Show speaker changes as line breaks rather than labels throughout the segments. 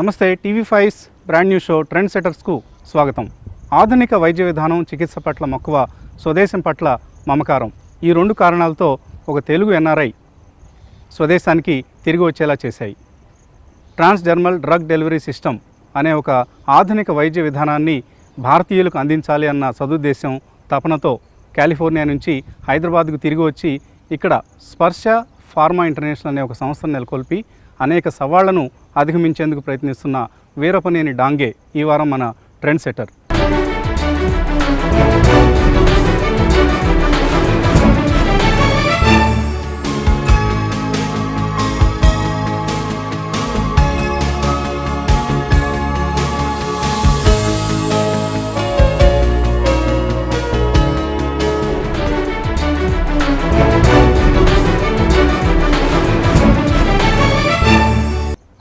నమస్తే TV five brand new show trend సెటర్స్కు స్వాగతం. ఆధునిక వైద్య విధానం, చికిత్స పట్ల మక్కువ, స్వదేశం పట్ల మమకారం, ఈ రెండు కారణాలతో ఒక తెలుగు ఎన్ఆర్ఐ స్వదేశానికి తిరిగి వచ్చేలా చేశాయి. ట్రాన్స్డెర్మల్ డ్రగ్ డెలివరీ సిస్టమ్ అనే ఒక ఆధునిక వైద్య విధానాన్ని భారతీయులకు అందించాలి అన్న సదుద్దేశం, తపనతో కాలిఫోర్నియా నుంచి హైదరాబాద్కు తిరిగి వచ్చి ఇక్కడ స్పర్శ ఫార్మా ఇంటర్నేషనల్ అనే ఒక సంస్థను నెలకొల్పి అనేక సవాళ్లను అధిగమించేందుకు ప్రయత్నిస్తున్న వీరపనేని డాంగే ఈ వారం మన ట్రెండ్ సెటర్.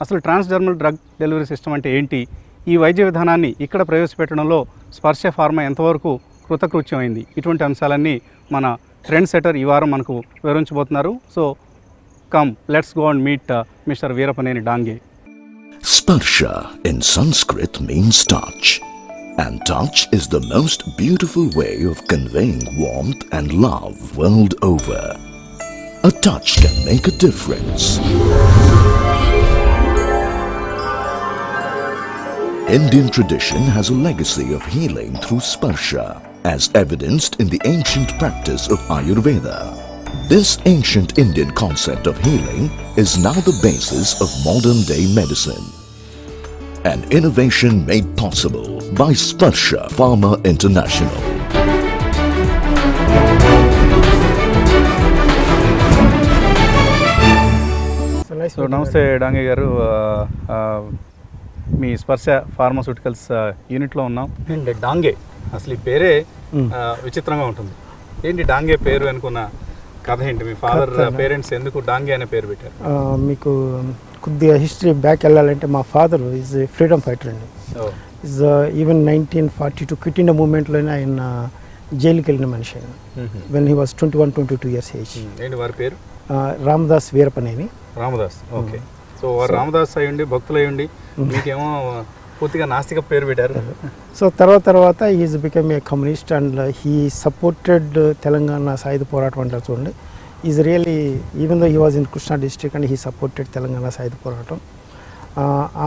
అసలు ట్రాన్స్డెర్మల్ డ్రగ్ డెలివరీ సిస్టమ్ అంటే ఏంటి, ఈ వైద్య విధానాన్ని ఇక్కడ ప్రవేశపెట్టడంలో స్పర్శ ఫార్మా ఎంతవరకు కృతకృత్యమైంది, ఇటువంటి అంశాలన్నీ మన ట్రెండ్ సెటర్ ఈ వారం మనకు వివరించబోతున్నారు. So come let's go and meet mister Veerapaneni Dange.
Sparsha in Sanskrit means touch, and touch is the most beautiful way of conveying warmth and love world over. A touch can make a difference. Indian tradition has a legacy of healing through sparsha, as evidenced in the ancient practice of Ayurveda. This ancient Indian concept of healing is now the basis of modern-day medicine. An innovation made possible by Sparsha Pharma International.
So నమస్తే డాంగే గారు, మీ స్పర్శ pharmaceuticals యూనిట్లో ఉన్నాం. And Dange అసలు ఈ పేరే విచిత్రంగా ఉంటుంది. ఏంటి డాంగే పేరు అనుకున్న కథ ఏంటి? మీ ఫాదర్ పేరెంట్స్ ఎందుకు డాంగే అనే పేరు పెట్టారు?
మీకు కొద్దిగా హిస్టరీ బ్యాక్ వెళ్ళాలంటే మా ఫాదర్ ఈజ్ ఫ్రీడమ్ ఫైటర్ అండి. ఈజ్ ఈవెన్ 1942 క్విట్ ఇండియా మూవ్మెంట్లోనే ఆయన జైలుకి వెళ్ళిన మనిషి ఆయన. When he was 21-22 years age.
ఏంటి వారి పేరు?
రామదాస్ వీరపనేని.
రామదాస్, ఓకే. సో వారు రామదాస్ అయ్యండి, భక్తులు అయ్యండి, మీకేమో పూర్తిగా నాస్తిక పేరు పెట్టారు.
సో తర్వాత is become a communist and he supported Telangana సాయుధ పోరాటం అంటారు చూడండి. Is really even though he was in Krishna district and he supported Telangana సాయుధ పోరాటం.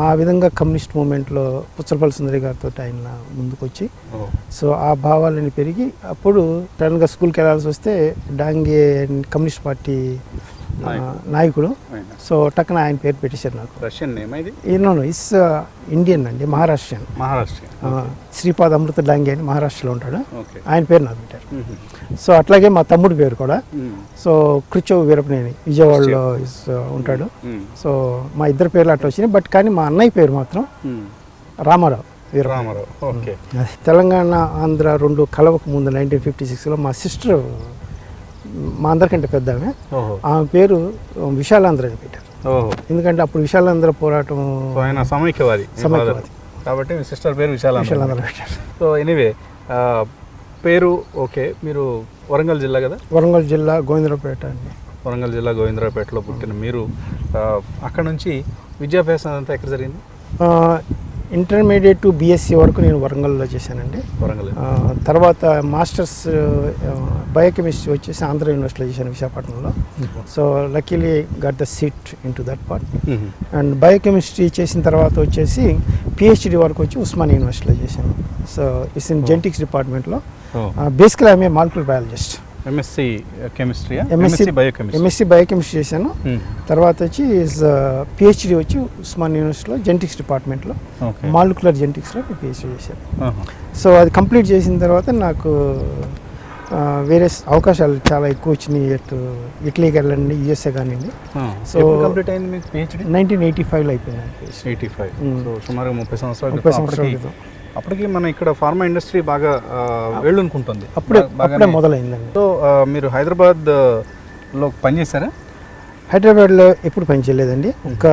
ఆ విధంగా కమ్యూనిస్ట్ మూమెంట్లో పుచ్చలపల్లి సుందరి గారితో ఆయన ముందుకు వచ్చి, సో ఆ భావాలని పెరిగి అప్పుడు సడన్గా స్కూల్కి వెళ్ళాల్సి వస్తే డాంగే కమ్యూనిస్ట్ పార్టీ నాయకుడు, సో టక్కున ఆయన పేరు పెట్టేశారు నాకు.
రష్యన్ నేమ్ ఇది?
నో, ఇస్ ఇండియన్ అండి, మహారాష్ట్రన్. శ్రీపాద్ అమృత డాంగే అని మహారాష్ట్రలో ఉంటాడు, ఆయన పేరు నాకు పెట్టారు. సో అట్లాగే మా తమ్ముడి పేరు కూడా, సో కృచవ్ వీరపనేని, విజయవాడలో ఉంటాడు. సో మా ఇద్దరు పేర్లు అట్లా వచ్చినాయి. బట్ కానీ మా అన్నయ్య పేరు మాత్రం రామారావు వీరపనేని. తెలంగాణ ఆంధ్ర రెండు కలవక ముందు 1956లో మా సిస్టర్, మా అందరికంటే పెద్ద ఆమె పేరు విశాలాంధ్ర అని పెట్టారు. ఎందుకంటే అప్పుడు విశాలాంధ్ర పోరాటం,
సమైక్యవాది కాబట్టి సిస్టర్ పేరు విశాలాంధ్ర పెట్టారు. సో ఎనీవే పేరు ఓకే. మీరు వరంగల్ జిల్లా కదా? వరంగల్ జిల్లా గోవిందరావుపేట అండి. వరంగల్ జిల్లా గోవిందరావుపేటలో పుట్టిన మీరు అక్కడ నుంచి విద్యాభ్యాసం అంతా ఎక్కడ జరిగింది?
ఇంటర్మీడియట్ టు బీఎస్సీ వరకు నేను వరంగల్లో చేశానండి.
వరంగల్
తర్వాత మాస్టర్స్ బయోకెమిస్ట్రీ వచ్చేసి ఆంధ్ర యూనివర్సిటీలో చేశాను, విశాఖపట్నంలో. So luckily got the seat into that part. And biochemistry చేసిన తర్వాత వచ్చేసి పిహెచ్డి వరకు వచ్చి ఉస్మానియా యూనివర్సిటీలో చేశాను. సో ఇట్స్ ఇన్ జెనెటిక్స్ డిపార్ట్మెంట్లో. Basically I'm a molecular biologist.
MSc chemistry,
MSc biochemistry చేశాను. తర్వాత వచ్చి పిహెచ్డి వచ్చి ఉస్మాన్ యూనివర్సిటీలో జెనెటిక్స్ డిపార్ట్మెంట్లో మాలిక్యులర్ జెనెటిక్స్లో పిహెచ్డి చేశాను. సో అది కంప్లీట్ చేసిన తర్వాత నాకు వేరే అవకాశాలు చాలా ఎక్కువ వచ్చినాయి. ఇటలీకి వెళ్ళండి, యూఎస్ఏ కానివ్వండి.
సో
1985లో అయిపోయింది.
85, సుమారు 30 సంవత్సరాలు. అప్పటికి మన ఇక్కడ ఫార్మా ఇండస్ట్రీ బాగా వెళ్ళునుకుంటుంది,
అప్పుడే మొదలైందండి.
సో మీరు హైదరాబాద్లో పనిచేశారా?
హైదరాబాద్లో ఎప్పుడు పనిచేయలేదండి. ఒక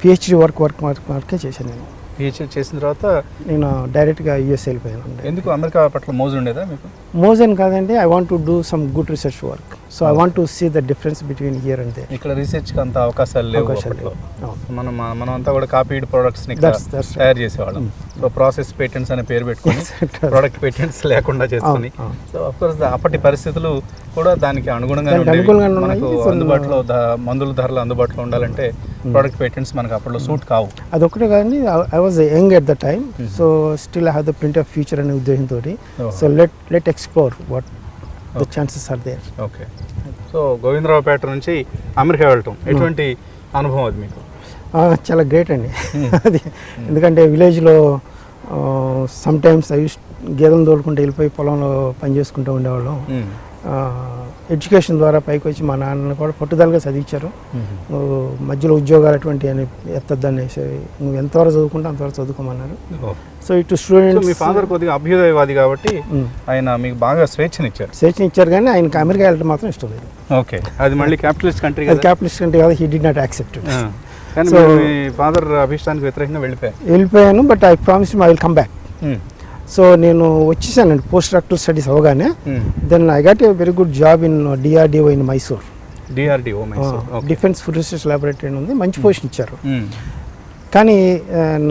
పిహెచ్డి వర్కే చేశాను నేను.
పిహెచ్డి చేసిన తర్వాత
నేను డైరెక్ట్గా యూఎస్ వెళ్ళిపోయాను.
ఎందుకు? అమెరికా పట్ల మోజు ఉండేదా మీకు?
మోజు అని కాదండి, I want to do some good research work. So I want to see the difference between here and there.
ఇక్కడ రీసెర్చ్కి అంత అవకాశాలు లేవు అప్పట్లో. మనం అంతా కూడా కాపీడ్ ప్రొడక్ట్స్ని తయారు చేసేవాళ్ళం. సో ప్రాసెస్ పేటెంట్స్ అనే పేరు పెట్టుకొని ప్రొడక్ట్ పేటెంట్స్ లేకుండా చేసుకుని, సో అఫ్కోర్స్ అప్పటి పరిస్థితులు కూడా దానికి అనుగుణంగా మనకు అందుబాటులో మందుల ధరలు అందుబాటులో ఉండాలంటే ప్రొడక్ట్ పేటెంట్స్ మనకు అప్పట్లో సూట్ కావు.
అదొకటే కానీ I was young at the time, so still I have the print of future అనే ఉద్దేశంతో so let explore what the chances are there.
Okay. So Govindaraopeta నుంచి అమెరికా వెళ్ళటం ఎటువంటి అనుభవం అది మీకు?
చాలా గ్రేట్ అండి అది. ఎందుకంటే విలేజ్లో సమ్ టైమ్స్ గేదెలు తోలుకుంటూ వెళ్ళిపోయి పొలంలో పని చేసుకుంటూ ఉండేవాళ్ళం. ఎడ్యుకేషన్ ద్వారా పైకి వచ్చి మా నాన్న కూడా పట్టుదలగా చదివించారు. మధ్యలో ఉద్యోగాలు అటువంటి అని ఎత్తద్దనేసి నువ్వు ఎంతవరకు చదువుకుంటే అంతవరకు చదువుకోమన్నారు. సో ఇటు స్టూడెంట్స్,
మీ ఫాదర్ కొద్దిగా అభ్యుదయవాది కాబట్టి ఆయన మీకు బాగా స్వేచ్ఛనిచ్చారు
కానీ ఆయనకి అమెరికా వెళ్ళడం మాత్రం ఇష్టం లేదు.
ఓకే. అది మళ్ళీ క్యాపిటలిస్ట్ కంట్రీ,
అది క్యాపిటలిస్ట్ కంట్రీ కదా, he did not accept.
So మీ ఫాదర్ అభిష్టానికి వ్యతిరేకంగా
వెళ్ళిపోయాను. But I promise I will come back. So నేను వచ్చేసానండి పోస్ట్ డాక్టరల్ స్టడీస్ అవగానే. Then I got a very good job in DRDO in Mysore. Defence food research laboratory అని ఉంది, మంచి పొజిషన్ ఇచ్చారు. కానీ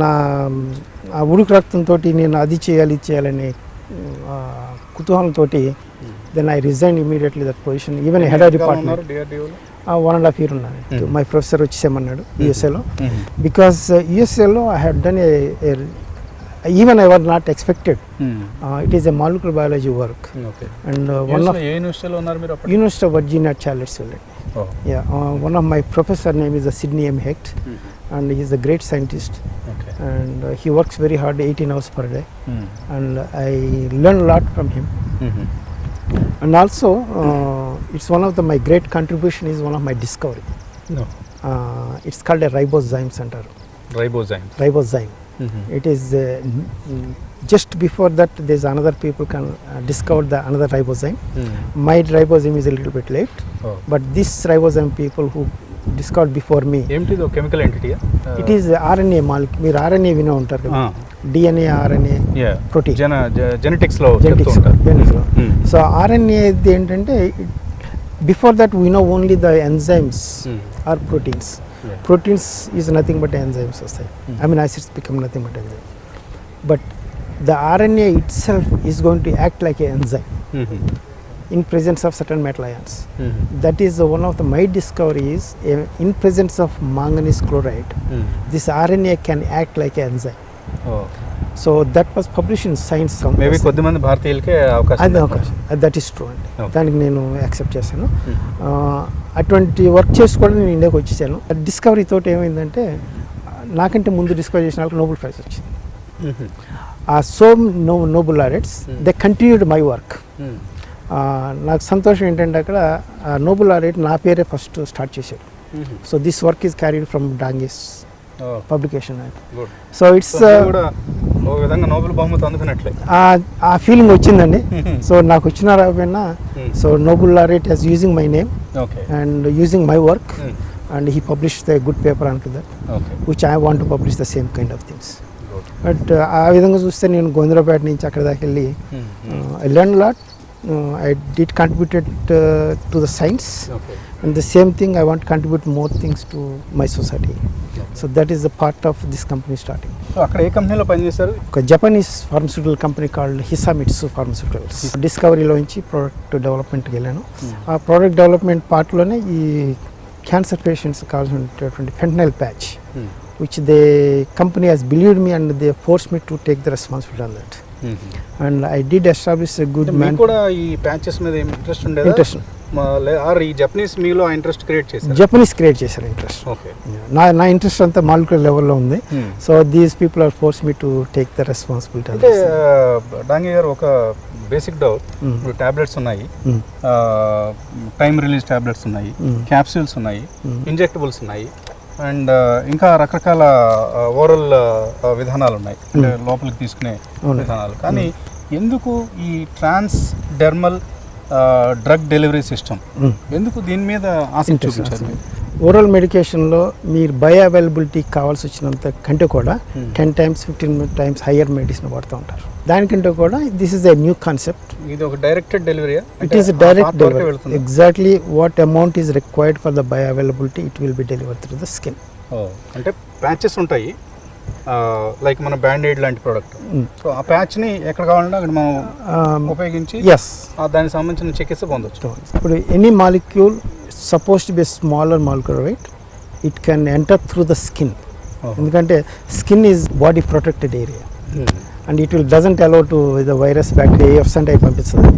నా ఉడుకు రక్తంతో నేను అది చేయాలి ఇది చేయాలని కుతూహలంతో then I resign immediately that position. Even head of department 1.5 year ఉన్నాను. మై ప్రొఫెసర్ వచ్చేసామన్నాడు యూఎస్ఏలో. బికాస్ యూఎస్ఏలో I had done even I was not expected. It is a molecular biology work.
Okay.
And one of University of Virginia at Charlottesville.
Oh.
Yeah, one of my professor name is Sidney M. Hecht, and he is a great scientist.
Okay.
And he works very hard, 18 hours per day. And I learn a lot from him. And also it's one of my great contribution is one of my discovery.
No.
It's called a ribozyme center. Ribozyme. It is just before that there's another people can discover the another ribozyme. My ribozyme is a little bit late. But this ribozyme people who discovered before me.
ఏంటిది ఒక chemical entity?
It is RNA molecule. మీరు RNA వినే ఉంటారు కదా, DNA RNA protein
genetics లో.
So RNA ఏంటంటే before that we know only the enzymes are proteins. Proteins is nothing but enzymes వస్తాయి. Amino acids become nothing but enzyme. But the RNA itself is going to act like an enzyme in presence of certain metal ions. That is one of my discoveries. In presence of manganese chloride, this RNA can act like an enzyme. So that was published in Science.
Maybe కొద్దిమంది భారతీయులకే అవకాశం.
That is true అండి. దానికి నేను accept చేశాను. అటువంటి work చేసుకోవడం నేను ఇండియాకి వచ్చేసాను. డిస్కవరీ తోటి ఏమైందంటే నాకంటే ముందు డిస్కవర్ చేసిన వాళ్ళకి నోబెల్ ప్రైజ్ వచ్చింది. Nobel laureates they continued my work. నాకు సంతోషం ఏంటంటే అక్కడ నోబెల్ లారెట్ నా పేరే ఫస్ట్ స్టార్ట్ చేశాడు. So this work is carried from Dange's publication. So it's
Nobel బహుమతి అందుకున్నట్లే
ఆ ఫీలింగ్ వచ్చిందండి. సో నాకు వచ్చిన రాకపోయినా so Nobel laureate as using my name and using my work and he published a good paper అంటు that which I want to publish the same kind of things. But ఆ విధంగా చూస్తే నేను గోవిందరావుపేట నుంచి అక్కడ దాకా వెళ్ళి I learn lot. I did contributed to the science, and the same thing I want to contribute more things to my society. So that is the part of this company starting.
So akkada ఏ కంపెనీలో పని చేశారు?
ఒక Japanese pharmaceutical company called Hisamitsu pharmaceuticals. డిస్కవరీలో నుంచి product డెవలప్మెంట్కి వెళ్ళాను. ఆ ప్రోడక్ట్ డెవలప్మెంట్ పార్ట్లోనే ఈ క్యాన్సర్ పేషెంట్స్ కావాల్సినటువంటి ఫెంటనైల్ patch which the company has believed me and they forced me to take the responsibility on that. And I did establish a good man.
మీకు కూడా ఈ ప్యాచెస్ మీద ఇంట్రెస్ట్ ఉండేదా?
ఇంట్రెస్ట్.
ఆర్ ఈ Japanese మీలో interest create చేశారు?
Japanese create చేశారు interest.
Okay.
నా ఇంట్రెస్ట్ అంతా మాలిక్యులర్ లెవెల్లో ఉంది. So these people are force me to take the responsibility.
అంటే డాంగే గారు ఒక బేసిక్ డౌట్, ఇప్పుడు టాబ్లెట్స్ ఉన్నాయి, టైమ్ రిలీజ్ టాబ్లెట్స్ ఉన్నాయి, క్యాప్సూల్స్ ఉన్నాయి, ఇంజెక్టబుల్స్ ఉన్నాయి, అండ్ ఇంకా రకరకాల ఓరల్ విధానాలు ఉన్నాయి, అంటే లోపలికి తీసుకునే విధానాలు. కానీ ఎందుకు ఈ ట్రాన్స్ డెర్మల్ డ్రగ్ డెలివరీ సిస్టమ్, ఎందుకు దీని మీద ఆసక్తి చూపించారు?
ఓరల్ మెడికేషన్లో మీరు బయో అవైలబిలిటీ కావాల్సి వచ్చినంత కంటే కూడా 10 times 15 times హయ్యర్ మెడిసిన్ వాడుతూ ఉంటారు. దానికంటే కూడా this is a new concept.
ఇది ఒక directed delivery.
It is direct delivery. Exactly what amount is required for the bio availability it will be delivered through the skin.
అంటే patches ఉంటాయి like మన Band-Aid లాంటి ప్రోడక్ట్. సో ఆ ప్యాచ్ని ఎక్కడ కావాలంటే అక్కడ మనం ఉపయోగించి దానికి సంబంధించిన చికిత్స పొందొచ్చు.
ఇప్పుడు any molecule suppose to be smaller molecule right, it can enter through the skin. ఎందుకంటే skin is body protected area and it will doesn't allow to the virus bacteria ఏఎఫ్స్ అంటే అవి పంపిస్తుంది.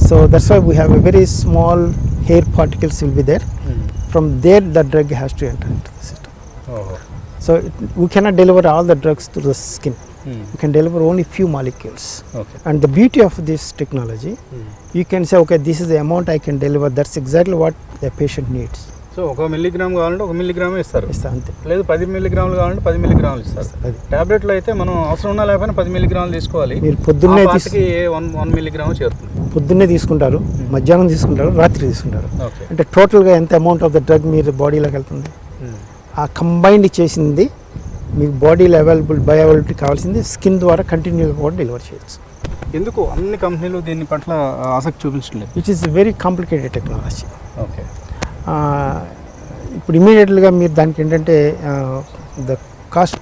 So that's why we have a very small hair particles will be there. From there the drug has to enter in to the system. So we cannot deliver all the drugs to the skin. We can deliver only few molecules.
Okay.
And the beauty of this technology, you can say, okay, this is the amount I can deliver. That's exactly what the patient needs.
So 1 milligram కావాలంటే 1 milligram ఇస్తారు,
అంతే.
లేదు 10 milligram కావాలంటే 10 milligram ఇస్తారు. టాబ్లెట్లో అయితే మనం అవసరం ఉన్నా లేకపోయినా 10 milligram తీసుకోవాలి.
మీరు పొద్దున్నే
1 milligram చేరుతుంది.
పొద్దున్నే తీసుకుంటారు, మధ్యాహ్నం తీసుకుంటారు, రాత్రి తీసుకుంటారు.
Okay.
అంటే టోటల్గా ఎంత అమౌంట్ ఆఫ్ ద డ్రగ్ మీరు బాడీలోకి వెళ్తుంది, ఆ కంబైన్డ్ చేసింది మీకు బాడీలో బయో అవైలబిలిటీ కావాల్సింది స్కిన్ ద్వారా కంటిన్యూగా కూడా డెలివర్ చేయొచ్చు.
ఎందుకు అన్ని కంపెనీలు దీని పట్ల ఆసక్తి చూపించలేదు?
It is very complicated technology.
Okay.
ఇప్పుడు ఇమీడియట్గా మీరు దానికి ఏంటంటే the cost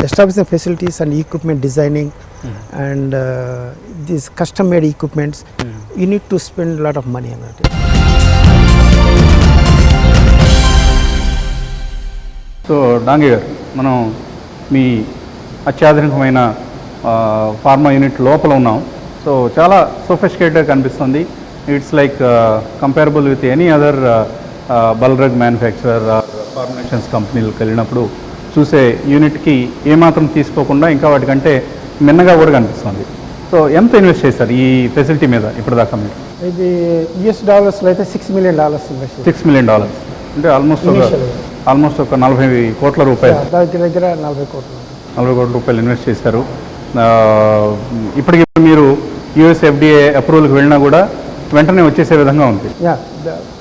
establishing facilities and equipment designing and this custom made equipments you need to spend lot of money అన్నట్టు.
సో డాంగే గారు, మనం మీ అత్యాధునికమైన ఫార్మా యూనిట్ లోపల ఉన్నాం. సో చాలా సోఫిస్టికేటెడ్ కనిపిస్తుంది. It's like comparable with any other bulk drug manufacturer formations కంపెనీలకు వెళ్ళినప్పుడు చూసే యూనిట్కి ఏమాత్రం తీసుకోకుండా ఇంకా వాటికంటే మిన్నగా కూడా కనిపిస్తుంది. సో ఎంత ఇన్వెస్ట్ చేశారు ఈ ఫెసిలిటీ మీద ఇప్పటిదాకా మీరు?
ఇది US అయితే $6 million ఇన్వెస్ట్.
$6 million అంటే ఆల్మోస్ట్ ఒక 40 కోట్ల రూపాయలు,
దగ్గర 40 కోట్ల
రూపాయలు ఇన్వెస్ట్ చేశారు. ఇప్పటికి మీరు యూఎస్ FDA అప్రూవల్కి వెళ్ళినా కూడా వెంటనే వచ్చేసే విధంగా ఉంది.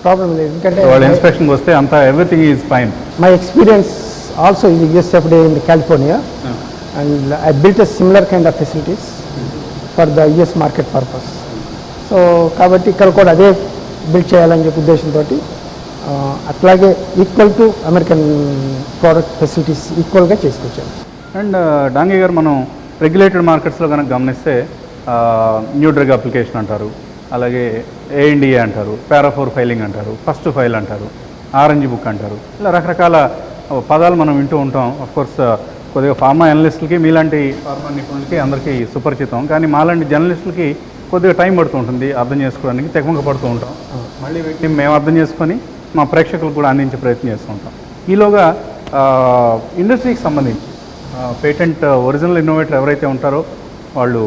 ప్రాబ్లం లేదు, ఎందుకంటే
వాళ్ళ ఇన్స్పెక్షన్కి వస్తే అంతా everything is fine.
My experience also in US FDA in California and I built a similar kind of facilities for the US market purpose. So కాబట్టి ఇక్కడ కూడా అదే బిల్డ్ చేయాలని చెప్పి ఉద్దేశంతో అట్లాగే equal to American product facilities ఈక్వల్గా చేసుకొచ్చాను.
And Dange గారు, మనం రెగ్యులేటెడ్ మార్కెట్స్లో కనుక గమనిస్తే న్యూ డ్రగ్ అప్లికేషన్ అంటారు, అలాగే ANDA అంటారు, పారా4 ఫైలింగ్ అంటారు, ఫస్ట్ ఫైల్ అంటారు, ఆరెంజ్ బుక్ అంటారు, ఇలా రకరకాల పదాలు మనం వింటూ ఉంటాం. అఫ్కోర్స్ కొద్దిగా ఫార్మా అనలిస్టులకి, మీలాంటి ఫార్మా నిపుణులకి అందరికీ సుపరిచితం. కానీ మాలాంటి జర్నలిస్టులకి కొద్దిగా టైం పడుతూ ఉంటుంది అర్థం చేసుకోవడానికి, తెగమక పడుతూ ఉంటాం. మళ్ళీ వీటిని మేము అర్థం చేసుకొని మా ప్రేక్షకులు కూడా అందించే ప్రయత్నం చేస్తూ ఉంటాం. ఈలోగా ఇండస్ట్రీకి సంబంధించి పేటెంట్ ఒరిజినల్ ఇన్నోవేటర్ ఎవరైతే ఉంటారో వాళ్ళు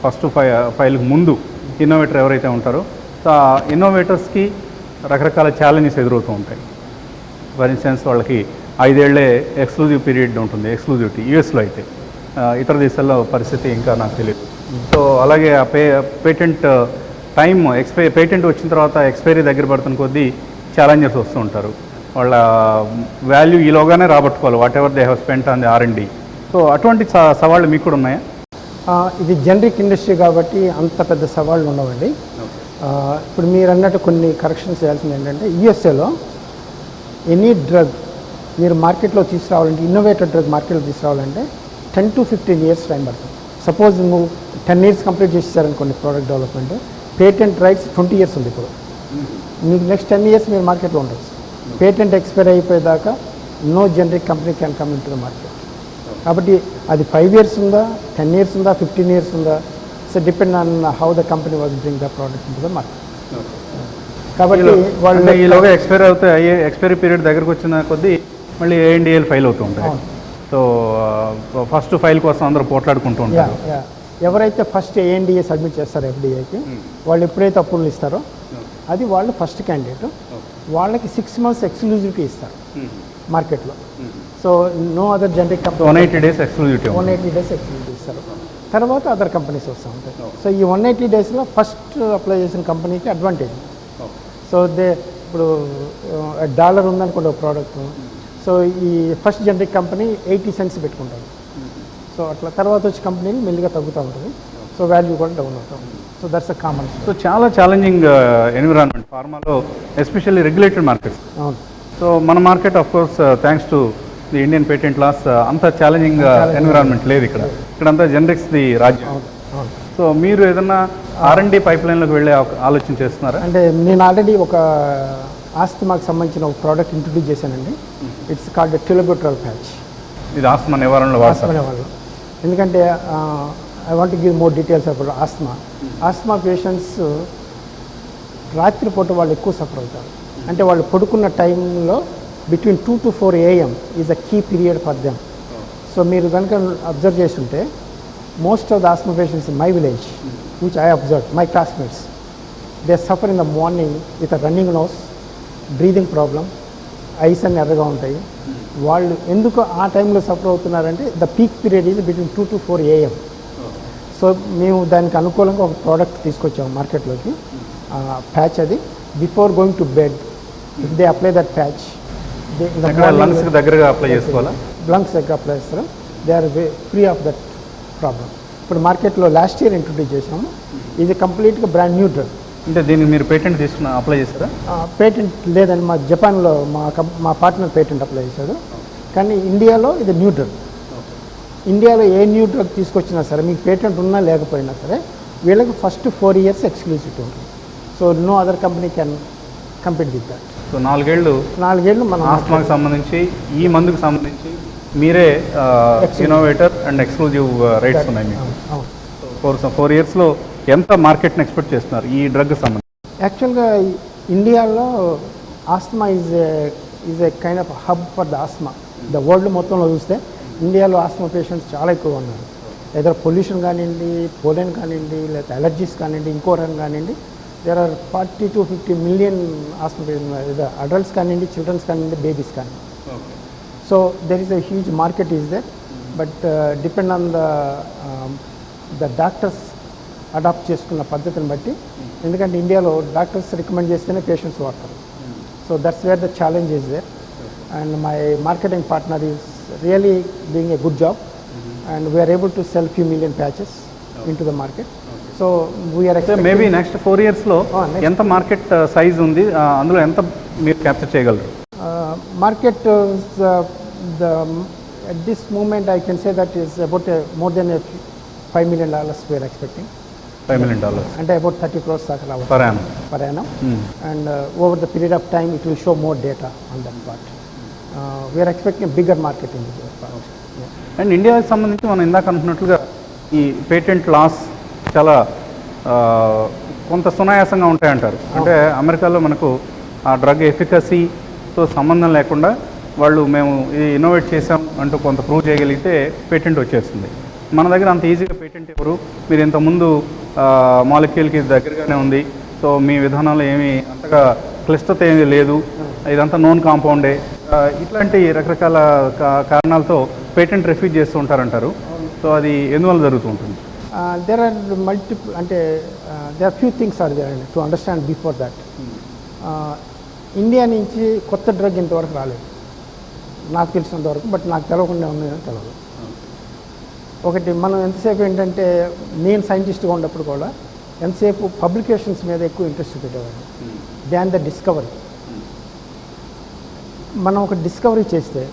ఫస్ట్ ఫైల్కి ముందు ఇన్నోవేటర్ ఎవరైతే ఉంటారో ఆ ఇన్నోవేటర్స్కి రకరకాల ఛాలెంజెస్ ఎదురవుతూ ఉంటాయి. ఫర్ ఇన్స్టెన్స్ వాళ్ళకి 5 ఏళ్లే ఎక్స్క్లూజివ్ పీరియడ్ ఉంటుంది, ఎక్స్క్లూజివిటీ యూఎస్లో అయితే. ఇతర దేశాల్లో పరిస్థితి ఇంకా నాకు తెలియదు. సో అలాగే ఆ పేటెంట్ టైం పేటెంట్ వచ్చిన తర్వాత ఎక్స్పైరీ దగ్గర పడుతున్న కొద్దీ ఛాలెంజర్స్ వస్తూ ఉంటారు. వాళ్ళ వాల్యూ ఈలోగానే రాబట్టుకోవాలి, whatever they have spent on the R&D. So అటువంటి సవాళ్ళు మీకు కూడా ఉన్నాయా?
ఇది జనరిక్ ఇండస్ట్రీ కాబట్టి అంత పెద్ద సవాళ్ళు ఉండవండి. ఇప్పుడు మీరు అన్నట్టు కొన్ని కరెక్షన్స్ చేయాల్సింది ఏంటంటే యూఎస్ఏలో ఎనీ డ్రగ్ మీరు మార్కెట్లో తీసుకురావాలంటే, ఇన్నోవేటర్ డ్రగ్ మార్కెట్లో తీసుకురావాలంటే 10 to 15 years టైం పడుతుంది. సపోజ్ నువ్వు 10 years కంప్లీట్ చేసేసారనుకోండి product development, patent rights 20 years ఉంది. ఇప్పుడు మీకు నెక్స్ట్ 10 years మీరు మార్కెట్లో ఉండొచ్చు. పేటెంట్ ఎక్స్పైర్ అయిపోయేదాకా no generic company can come in to the market. కాబట్టి అది 5 years ఉందా, 10 years ఉందా, 15 years ఉందా, so depend on how the company was bring the product in to the market. కాబట్టి వాళ్ళు
ఈలోగా ఎక్స్పైరీ పీరియడ్ దగ్గరకు వచ్చిన కొద్దీ మళ్ళీ ANDAలు ఫైల్ అవుతూ ఉంటాయి. సో ఫస్ట్ ఫైల్ కోసం అందరూ పోట్లాడుకుంటూ ఉంటారు.
ఎవరైతే ఫస్ట్ ANDA సబ్మిట్ చేస్తారో FDAకి, వాళ్ళు ఎప్పుడైతే అప్రూవల్ ఇస్తారో అది వాళ్ళు ఫస్ట్ క్యాండిడేట్. వాళ్ళకి 6 months ఎక్స్క్లూజివిటీ ఇస్తారు మార్కెట్లో. So no other generic company
180 days exclusivity
ఇస్తారు. తర్వాత అదర్ కంపెనీస్ వస్తూ ఉంటాయి. సో ఈ 180 daysలో ఫస్ట్ అప్లై చేసిన కంపెనీకి అడ్వాంటేజ్. సో ఇప్పుడు డాలర్ ఉందనుకోండి ఒక ప్రోడక్ట్, సో ఈ ఫస్ట్ జనరిక్ కంపెనీ 80 cents పెట్టుకుంటారు. సో అట్లా తర్వాత వచ్చే కంపెనీలు మెల్లిగా తగ్గుతూ ఉంటుంది. సో వాల్యూ కూడా డౌన్ అవుతాం. So that's a common.
So చాలా ఛాలెంజింగ్ ఎన్విరాన్మెంట్ ఫార్మాలో, ఎస్పెషల్లీ రెగ్యులేటెడ్ మార్కెట్స్.
అవును.
సో మన market of course thanks to the Indian patent laws అంత ఛాలెంజింగ్ ఎన్విరాన్మెంట్ లేదు ఇక్కడ. ఇక్కడంతా జనరిక్స్ ది రాజ్యం.
అవును. అవును.
సో మీరు ఏదన్నా R&D పైప్లైన్లోకి వెళ్ళే ఆలోచన చేస్తున్నారా?
అంటే నేను ఆల్రెడీ ఒక ఆస్తమాకు సంబంధించిన ఒక ప్రోడక్ట్ ఇంట్రొడ్యూస్ చేశానండి. It's called tulobuterol patch.
ఇది ఆస్తమా నివారణలో వాడతారు.
వాళ్ళు ఎందుకంటే I want give more details about asthma. Asthma patients రాత్రిపూట వాళ్ళు ఎక్కువ సఫర్ అవుతారు. అంటే వాళ్ళు పడుకున్న టైంలో between 2 to 4 AM is a key period for them. So మీరు కనుక అబ్జర్వ్ చేస్తుంటే most of the asthma patients in my village which I observe, my classmates, they suffer in the morning with a running nose, breathing problem, eyes అన్ని ఎర్రగా ఉంటాయి. వాళ్ళు ఎందుకు ఆ టైంలో సఫర్ అవుతున్నారంటే the peak period is between 2 to 4 AM. So మేము దానికి అనుకూలంగా ఒక ప్రోడక్ట్ తీసుకొచ్చాము మార్కెట్లోకి, ప్యాచ్. అది before going to bed if they apply that patch,
lungs దగ్గరగా అప్లై చేసుకోవాలా?
లంగ్స్ దగ్గర అప్లై చేస్తారు. They are free of that problem. ఇప్పుడు మార్కెట్లో లాస్ట్ ఇయర్ ఇంట్రొడ్యూస్ చేసాము. ఇది కంప్లీట్గా బ్రాండ్ న్యూ డ్రగ్.
అంటే దీనికి మీరు పేటెంట్ తీసుకున్న అప్లై చేస్తారా?
పేటెంట్ లేదని మా జపాన్లో మా పార్ట్నర్ పేటెంట్ అప్లై చేశాడు. కానీ ఇండియాలో ఇది న్యూ డ్రగ్. ఇండియాలో ఏ న్యూ డ్రగ్ తీసుకొచ్చినా సరే, మీకు పేటెంట్ ఉన్నా లేకపోయినా సరే, వీళ్ళకి ఫస్ట్ 4 years ఎక్స్క్లూసివిటీ ఉంటుంది. So no other company can compete with that.
So 4 ఏళ్ళు మన ఆస్తమాకి సంబంధించి, ఈ మందుకు సంబంధించి మీరే ఇన్నోవేటర్ అండ్ ఎక్స్క్లూజివ్ రైట్స్ ఉన్నాయి మీకు. 4 yearsలో ఎంత మార్కెట్ని ఎక్స్పెక్ట్ చేస్తున్నారు ఈ డ్రగ్ సంబంధించి?
యాక్చువల్గా ఇండియాలో asthma is a kind of hub for the asthma. The world మొత్తంలో చూస్తే ఇండియాలో ఆస్తమా పేషెంట్స్ చాలా ఎక్కువ ఉన్నారు. ఏదో పొల్యూషన్ కానివ్వండి, పోలెన్ కానివ్వండి, లేకపోతే అలర్జీస్ కానివ్వండి, ఇంకో రకం కానివ్వండి, there are 40 to 50 million asthma patients, adults కానివ్వండి, చిల్డ్రన్స్ కానివ్వండి, బేబీస్ కానివ్వండి. So there is a huge market is there, but depend on the doctors adapt చేసుకున్న పద్ధతిని బట్టి. ఎందుకంటే ఇండియాలో డాక్టర్స్ రికమెండ్ చేస్తేనే పేషెంట్స్ వాడతారు. So that's where the challenge is there. And my marketing partner is really doing a good job, and we're able to sell few million patches in to the market. So we're
maybe next 4 yearsలో ఎంత market size ఉంది, అందులో ఎంత మీరు capture చేయగలరు?
Market at this moment I can say that is about more than $5 million we are expecting.
$5 million.
And about 30 crores
per annum.
Per annum. And over the period of time it will show more data on that part. We are expecting a bigger market in this part.
And ఇండియాకి సంబంధించి మనం ఇందాక అనుకున్నట్లుగా ఈ patent loss చాలా కొంత సునాయాసంగా ఉంటాయంటారు. అంటే అమెరికాలో మనకు ఆ డ్రగ్ ఎఫికసీతో సంబంధం లేకుండా వాళ్ళు మేము ఇది ఇన్నోవేట్ చేసాం అంటూ కొంత ప్రూవ్ చేయగలిగితే పేటెంట్ వచ్చేస్తుంది. మన దగ్గర అంత ఈజీగా పేటెంట్ ఎవరు, మీరు ఇంతకుముందు మాలిక్యూల్కి దగ్గరగానే ఉంది, సో మీ విధానంలో ఏమీ అంతగా క్లిష్టత ఏమీ లేదు, ఇదంతా నోన్ కాంపౌండే, ఇట్లాంటి రకరకాల కారణాలతో పేటెంట్ రిఫ్యూజ్ చేస్తూ ఉంటారంటారు. సో అది ఎందువల్ల జరుగుతూ ఉంటుంది?
There are multiple, అంటే there are few things are there to understand before that. India నుంచి కొత్త డ్రగ్ ఇంతవరకు రాలేదు నాకు తెలిసినంత వరకు, బట్ నాకు తెలవకుండా ఉన్నాయని తెలియదు. ఒకటి, మనం ఎంతసేపు ఏంటంటే నేను సైంటిస్ట్గా ఉన్నప్పుడు కూడా ఎంతసేపు పబ్లికేషన్స్ మీద ఎక్కువ ఇంట్రెస్ట్ పెట్టేవాడు దాన్ ద డిస్కవరీ. మనం ఒక డిస్కవరీ చేస్తే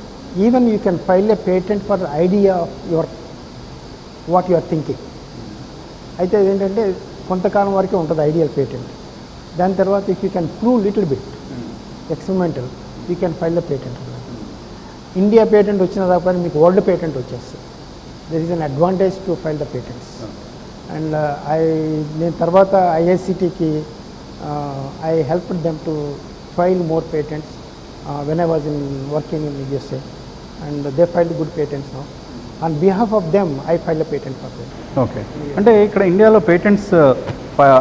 even you can file a patent for idea of your what you are thinking. అయితే ఏంటంటే కొంతకాలం వరకే ఉంటుంది ఐడియల్ పేటెంట్. దాని తర్వాత if you can prove little bit experimental you can file the patent. India patent వచ్చిన తర్వాత మీకు వరల్డ్ పేటెంట్ వచ్చేస్తుంది. There is an advantage to file the patents. And నేను తర్వాత ఐఐసిటికి I helped them to file more patents when I was working in USA, and they filed good patents now. On behalf of them, I filed a patent for them.
Okay, అంటే ఇక్కడ ఇండియాలో patents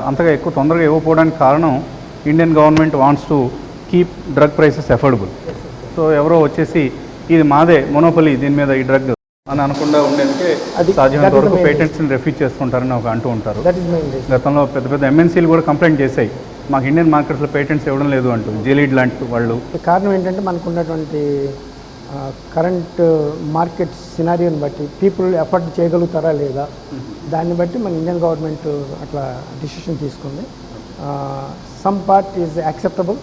అంతగా ఎక్కువ తొందరగా ఇవ్వకపోవడానికి కారణం Indian government wants to keep drug prices affordable. So ఎవరో వచ్చేసి ఇది మాదే మొనోపలి దీని మీద ఈ డ్రగ్ అని అనకుండా ఉండేందుకే సాధ్యమైనంత వరకు పేటెంట్స్ని రిఫ్యూజ్ చేసుకుంటారని ఒక అంటూ ఉంటారు.
That is my reason.
గతంలో పెద్ద పెద్ద ఎంఎన్సీలు కూడా కంప్లైంట్ చేశాయి మాకు ఇండియన్ మార్కెట్స్లో పేటెంట్స్ ఇవ్వడం లేదు అంటూ జెలీడ్ లాంటి వాళ్ళు.
కారణం ఏంటంటే మనకు ఉన్నటువంటి కరెంట్ మార్కెట్ సినారియోని బట్టి పీపుల్ ఎఫర్ట్ చేయగలుగుతారా లేదా, దాన్ని బట్టి మన ఇండియన్ గవర్నమెంట్ అట్లా డిసిషన్ తీసుకుంది. Some part is acceptable,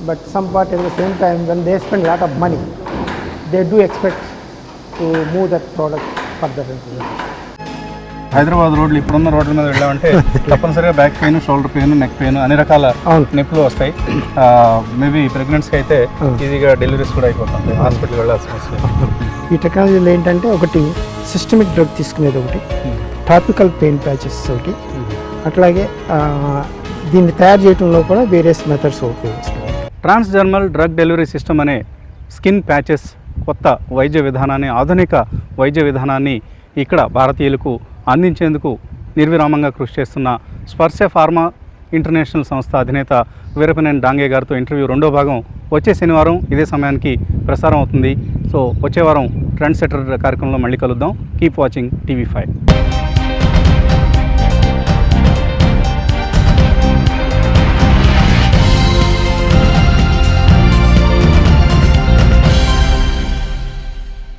but some part at the same time when they spend lot of money they do expect to move that product further.
Hyderabad రోడ్లు ఇప్పుడున్న రోడ్ల మీద వెళ్ళామంటే తప్పనిసరిగా back pain, shoulder pain, neck pain అన్ని రకాల నొప్పులు వస్తాయి. మేబీ ప్రెగ్నెన్సీకి అయితే ఈజీగా డెలివరీస్ కూడా అయిపోతుంది, హాస్పిటల్ వెళ్ళాల్సిన అవసరం.
ఈ టెక్నాలజీలో ఏంటంటే ఒకటి సిస్టమిక్ డ్రగ్ తీసుకునేది ఒకటి, టాపికల్ పెయిన్ ప్యాచెస్ ఒకటి, అట్లాగే దీన్ని తయారు చేయడంలో కూడా వేరియస్ మెథడ్స్ ఉపయోగిస్తున్నాయి.
ట్రాన్స్డర్మల్ డ్రగ్ డెలివరీ సిస్టమ్ అనే స్కిన్ ప్యాచెస్ కొత్త వైద్య విధానాన్ని, ఆధునిక వైద్య విధానాన్ని ఇక్కడ భారతీయులకు అందించేందుకు నిర్విరామంగా కృషి చేస్తున్న స్పర్శ ఫార్మా ఇంటర్నేషనల్ సంస్థ అధినేత వీరప్పనేని డాంగే గారితో ఇంటర్వ్యూ రెండో భాగం వచ్చే శనివారం ఇదే సమయానికి ప్రసారం అవుతుంది. సో వచ్చే వారం ట్రెండ్ సెటర్ కార్యక్రమంలో మళ్ళీ కలుద్దాం. Keep watching TV5.